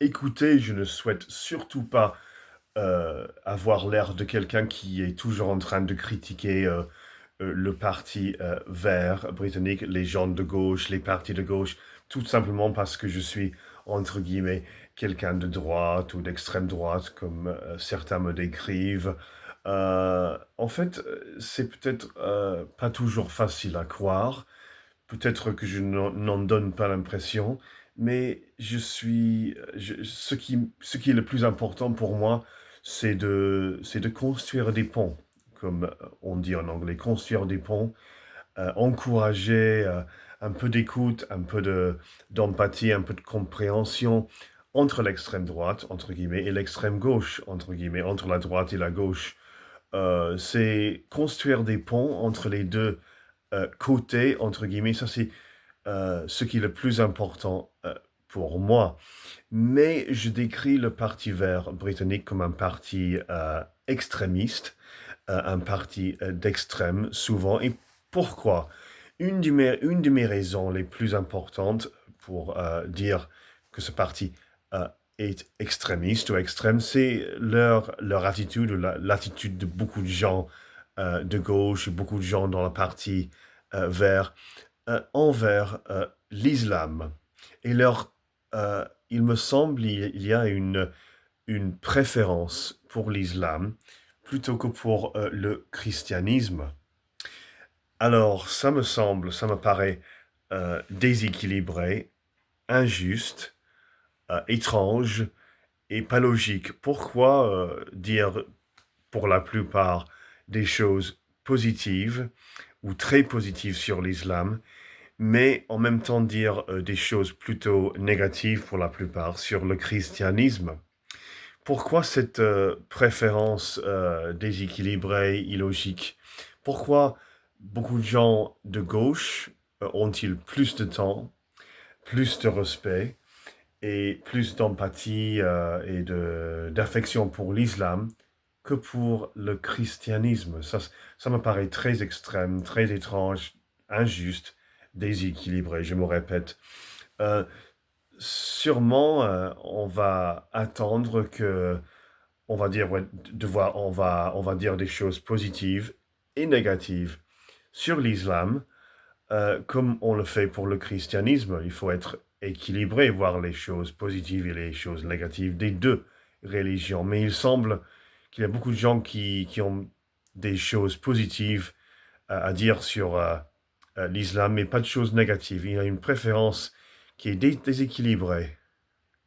Écoutez, je ne souhaite surtout pas, avoir l'air de quelqu'un qui est toujours en train de critiquer, le parti, vert britannique, les gens de gauche, les partis de gauche, tout simplement parce que je suis, entre guillemets, «quelqu'un de droite» ou d'extrême droite comme, certains me décrivent. En fait, c'est peut-être, pas toujours facile à croire. Peut-être que je n'en donne pas l'impression, mais ce qui est le plus important pour moi, c'est de construire des ponts, comme, on dit en anglais, construire des ponts, encourager, un peu d'écoute, un peu d'empathie, un peu de compréhension entre l'extrême droite, entre guillemets, et l'extrême gauche, entre guillemets, entre la droite et la gauche. C'est construire des ponts entre les 2 «côtés», entre guillemets, ça c'est ce qui est le plus important, pour moi. Mais je décris le Parti vert britannique comme un parti, extrémiste, un parti, d'extrême souvent et pourquoi? Une de mes raisons les plus importantes pour, dire que ce parti, heu, est extrémiste ou extrême, c'est leur attitude ou l'attitude de beaucoup de gens, de gauche, beaucoup de gens dans le parti, vert envers, l'islam et il me semble, il y a une préférence pour l'islam plutôt que pour, le christianisme. Alors ça me paraît, déséquilibré, injuste, étrange et pas logique. Pourquoi, dire pour la plupart des choses positives ou très positives sur l'islam mais en même temps dire, des choses plutôt négatives pour la plupart sur le christianisme. Pourquoi cette, préférence, déséquilibrée, illogique? Pourquoi beaucoup de gens de gauche, ont-ils plus de temps, plus de respect et plus d'empathie, et d'affection pour l'islam que pour le christianisme? Ça me paraît très extrême, très étrange, injuste, déséquilibré, je me répète. Heu, Sûrement, on va attendre que on va dire, ouais, on va dire des choses positives et négatives sur l'islam, comme on le fait pour le christianisme. Il faut être équilibré, voir les choses positives et les choses négatives des 2 religions. Mais il semble qu'il y a beaucoup de gens qui ont des choses positives à dire sur, l'islam, mais pas de choses négatives. Il y a une préférence qui est déséquilibrée.